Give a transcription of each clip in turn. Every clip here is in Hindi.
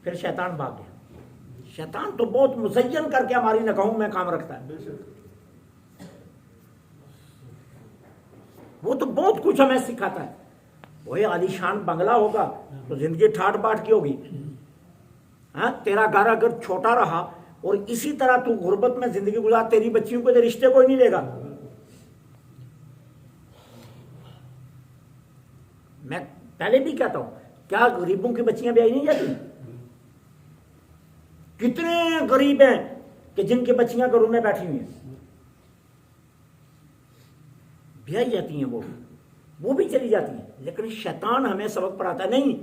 फिर शैतान भाग गया। शैतान तो बहुत मुज़य्यन करके हमारी निगाहों में काम रखता है, वो तो बहुत कुछ हमें सिखाता है। वही आलीशान बंगला होगा तो जिंदगी ठाट बाट की होगी। हाँ, तेरा घर अगर छोटा रहा और इसी तरह तू गुर्बत में जिंदगी गुजार, तेरी बच्चियों को रिश्ते कोई नहीं लेगा। मैं पहले भी कहता हूं, क्या गरीबों की बच्चियां ब्याही नहीं जाती? कितने गरीब हैं कि जिनकी बच्चियां घरों में बैठी हुई हैं, ब्याही जाती हैं, वो भी चली जाती हैं। लेकिन शैतान हमें सबक पढ़ाता है, नहीं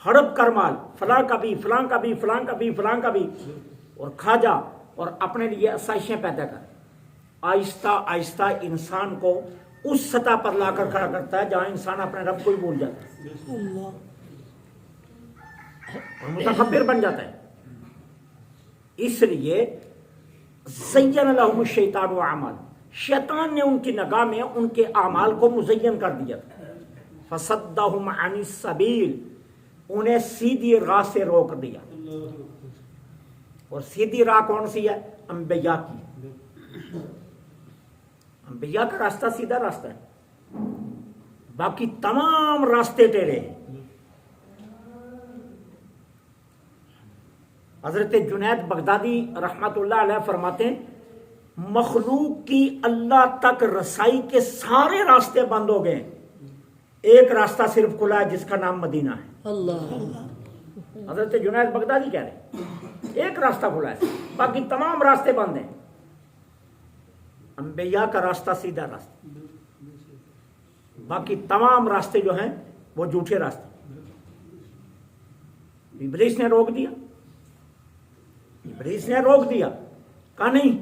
हड़प कर माल, फलां का भी, फलां का भी, फलां का भी, फलां का भी, और खा जा और अपने लिए आसाइशें पैदा कर। आहिस्ता आहिस्ता इंसान को उस सतह पर लाकर खड़ा करता है जहां इंसान अपने रब को ही भूल जाता है और मुतकब्बिर बन जाता है। इसलिए ज़य्यन लहुम शैतानु अमाल, शैतान ने उनकी निगाह में उनके आमाल को मुज़य्यन कर दिया। फसद्दहुम अनिस सबील, उन्हें सीधी राह से रोक दिया। और सीधी राह कौन सी है? अंबिया की। अंबिया का रास्ता सीधा रास्ता है, बाकी तमाम रास्ते टेढ़े हैं। हजरत जुनैद बगदादी रहमतुल्लाह अलैह फरमाते हैं, मखलूक की अल्लाह तक रसाई के सारे रास्ते बंद हो गए, एक रास्ता सिर्फ खुला है जिसका नाम मदीना है। अल्लाह। हजरत जुनैद बगदादी कह रहे हैं एक रास्ता खुला है, बाकी तमाम रास्ते बंद हैं। अंबिया का रास्ता सीधा रास्ता, बाकी तमाम रास्ते जो हैं वो झूठे रास्ते। इब्लीस ने रोक दिया, इब्लीस ने रोक दिया, कहा नहीं।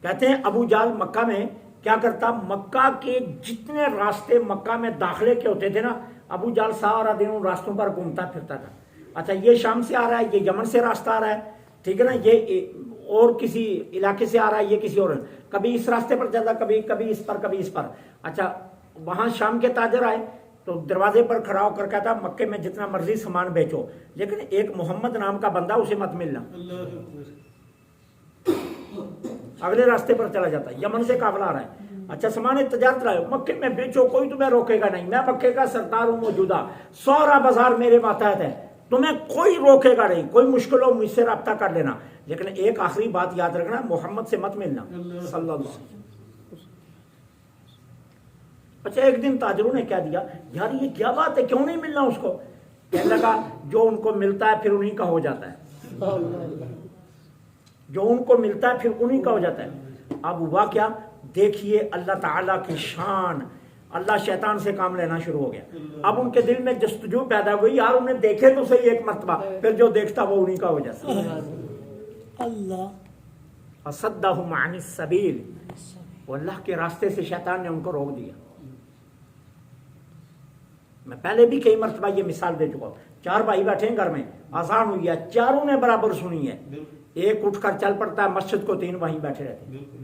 कहते हैं अबू जाल मक्का में क्या करता, मक्का के जितने रास्ते मक्का में दाखिले के होते थे ना, अबू जाल सारा दिन उन रास्तों पर घूमता फिरता था। अच्छा, ये शाम से आ रहा है, ये यमन से रास्ता आ रहा है, ठीक है ना, ये और किसी इलाके से आ रहा है, ये किसी और, कभी इस रास्ते पर जाता, कभी कभी इस पर, कभी इस पर। अच्छा, वहां शाम के ताजर आए तो दरवाजे पर खड़ा होकर कहता, मक्के में जितना मर्जी सामान बेचो, लेकिन एक मोहम्मद नाम का बंदा, उसे मत मिलना। अगले रास्ते पर चला जाता, यमन से काफिला आ रहा है, अच्छा सामान तजारत लाओ, मक्के में बेचो, कोई तुम्हें रोकेगा नहीं, मैं मक्के का सरदार हूं मौजूदा, सारा बाजार मेरे मातहत है, तुम्हें कोई रोकेगा नहीं, कोई मुश्किल हो मुझसे रब्ता कर लेना, लेकिन एक आखिरी बात याद रखना, मोहम्मद से मत मिलना सल्लल्लाहु अलैहि वसल्लम। अच्छा, एक दिन ताजरों ने क्या दिया, यार ये क्या बात है, क्यों नहीं मिलना उसको? कहने लगा, जो उनको मिलता है फिर उन्हीं का हो जाता है, जो उनको मिलता है फिर उन्हीं का हो जाता है। अब हुआ क्या, देखिए अल्लाह ताला की शान, अल्लाह शैतान से काम लेना शुरू हो गया। अब उनके दिल में जस्तजू पैदा हुई, यार उन्हें देखे तो सही एक मर्तबा, फिर जो देखता वो उन्हीं का हो जाता। अल्लाह फसद्दहुम अनिस सबील, वो अल्लाह के रास्ते से शैतान ने उनको रोक दिया। मैं पहले भी कई मर्तबा ये मिसाल दे चुका हूं, चार भाई बैठे हैं घर में, आसान हुई है, चारों ने बराबर सुनी है, एक उठकर चल पड़ता है मस्जिद को, तीन वहीं बैठे रहते हैं।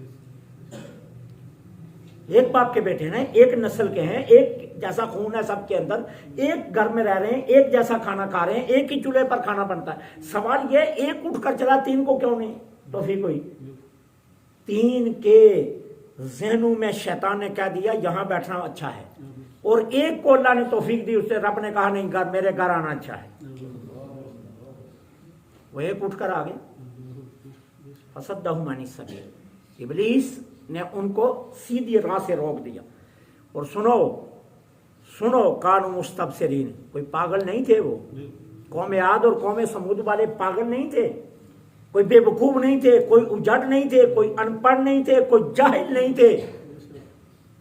एक बाप के बेटे हैं, एक नस्ल के हैं, एक जैसा खून है सबके अंदर, एक घर में रह रहे हैं, एक जैसा खाना खा रहे हैं, एक ही चूल्हे पर खाना बनता है। सवाल यह, एक उठकर चला, तीन को क्यों नहीं? तो फिर कोई तीन के ज़हनों में शैतान ने कह दिया यहां बैठना अच्छा है, और एक को अल्लाह ने तौफीक दी, उससे रब ने कहा नहीं, घर मेरे घर आना अच्छा है, वो एक उठकर आ गया। फसद्दहुम अनिस सबील, इब्लीस ने उनको सीधी राह से रोक दिया। और सुनो सुनो, कानू मुस्तबसिरीन, कोई पागल नहीं थे वो, कौम आद और कौम समूद वाले पागल नहीं थे, कोई बेवकूफ नहीं थे, कोई उजड़ नहीं थे, कोई अनपढ़ नहीं थे, कोई जाहिल नहीं थे,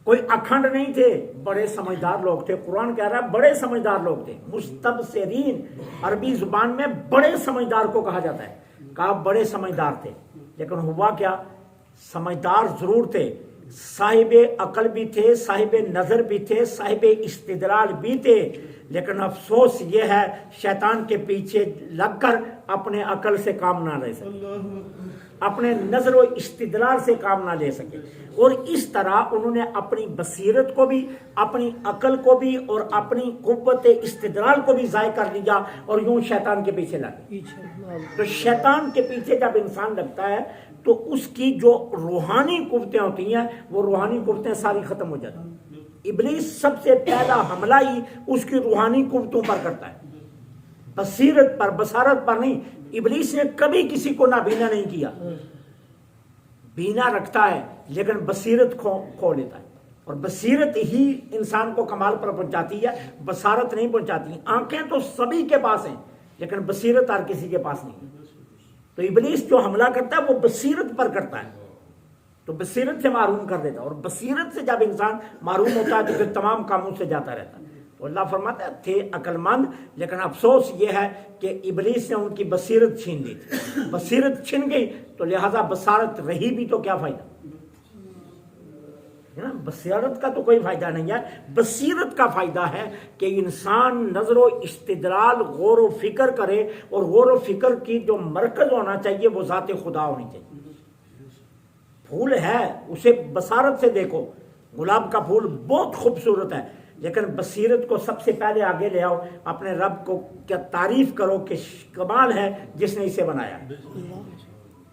कोई अखंड नहीं थे, बड़े समझदार लोग थे। कुरान कह रहा है बड़े समझदार लोग थे। मुस्तबसिरीन अरबी जुबान में बड़े समझदार को कहा जाता है, कहा बड़े समझदार थे। लेकिन हुआ क्या, समझदार जरूर थे, साहिबे अकल भी थे, साहिबे नजर भी थे, साहिबे इस्तिदलाल भी थे, लेकिन अफसोस यह है शैतान के पीछे लगकर अपने अकल से काम ना ले सके। अपने नजर व इस्तिदलाल से काम ना ले सके। और इस तरह उन्होंने अपनी बसीरत को भी, अपनी अकल को भी और अपनी कुव्वत इस्तिदलाल को भी ज़ाय कर लिया और यूं शैतान के पीछे लगे। तो शैतान के पीछे जब इंसान लगता है तो उसकी जो रूहानी कुव्वतें होती हैं वो रूहानी कुव्वतें सारी खत्म हो जाती हैं। इब्लीस सबसे पहला हमला ही उसकी रूहानी कुव्वतों पर करता है, बसीरत पर, बसारत पर नहीं। इब्लीस ने कभी किसी को नाबीना नहीं किया, बीना रखता है लेकिन बसीरत खो लेता है। और बसीरत ही इंसान को कमाल पर पहुंचाती है, बसारत नहीं पहुंचाती। आंखें तो सभी के पास हैं लेकिन बसीरत हर किसी के पास नहीं है। तो इब्लीस जो हमला करता है वो बसीरत पर करता है, तो बसीरत से मारूम कर देता है। और बसीरत से जब इंसान मारूम होता है तो फिर तमाम कामों से जाता रहता है। तो अल्लाह फरमाता है थे अक्लमंद, लेकिन अफसोस ये है कि इब्लीस ने उनकी बसीरत छीन ली थी। बसीरत छिन गई तो लिहाजा बसारत रही भी तो क्या फायदा है ना। बसीरत का तो कोई फायदा नहीं है। बसीरत का फायदा है कि इंसान नजरो इस्तिदलाल, गौर व फिक्र करे। और गौर व फिक्र की जो मरकज होना चाहिए वो ज़ात खुदा होनी चाहिए। फूल है उसे बसारत से देखो, गुलाब का फूल बहुत खूबसूरत है, लेकिन बसीरत को सबसे पहले आगे ले आओ। अपने रब को क्या तारीफ करो कि कमाल है जिसने इसे बनाया।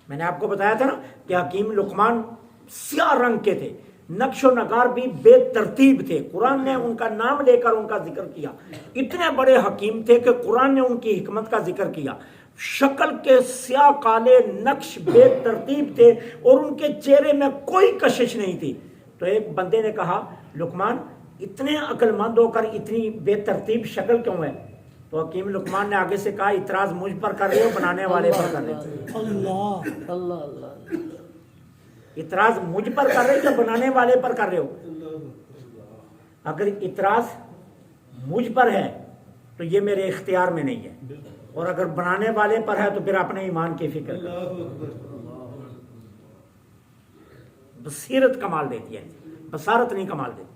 मैंने आपको बताया था ना कि हकीम लुकमान स्याह रंग के थे, नक्शो नगार भी बेतरतीब थे। कुरान ने उनका नाम लेकर उनका जिक्र किया। इतने बड़े हकीम थे कि कुरान ने उनकी हिकमत का जिक्र किया। शक्ल के स्याह काले नक्श बेतरतीब थे और उनके चेहरे में कोई कशिश नहीं थी। तो एक बंदे ने कहा, लुकमान इतने अक्लमंद होकर इतनी बेतरतीब शक्ल क्यों है? तो हकीम लुकमान ने आगे से कहा, इतराज मुझ पर कर रहे हो, बनाने वाले पर कर रहे हो। अल्लाह अल्लाह अल्लाह, इतराज मुझ पर कर रहे हो या बनाने वाले पर कर रहे हो? अगर इतराज मुझ पर है तो ये मेरे इख्तियार में नहीं है, और अगर बनाने वाले पर है तो फिर अपने ईमान की फिक्र करो। बसीरत कमाल देती है, बसारत नहीं कमाल देती।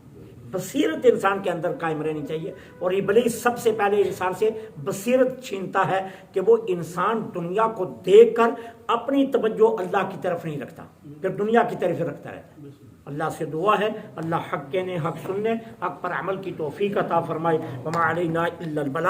बसीरत इंसान के अंदर कायम रहनी चाहिए। और इब्लीस सबसे पहले इंसान से बसीरत छीनता है कि वो इंसान दुनिया को देखकर अपनी तवज्जो अल्लाह की तरफ नहीं रखता, फिर दुनिया की तरफ रखता रहता है। अल्लाह से दुआ है अल्लाह हक कहने, हक सुनने, हक पर अमल की तौफीक अता फरमाए। वमा अलैना इल्लल बलाग।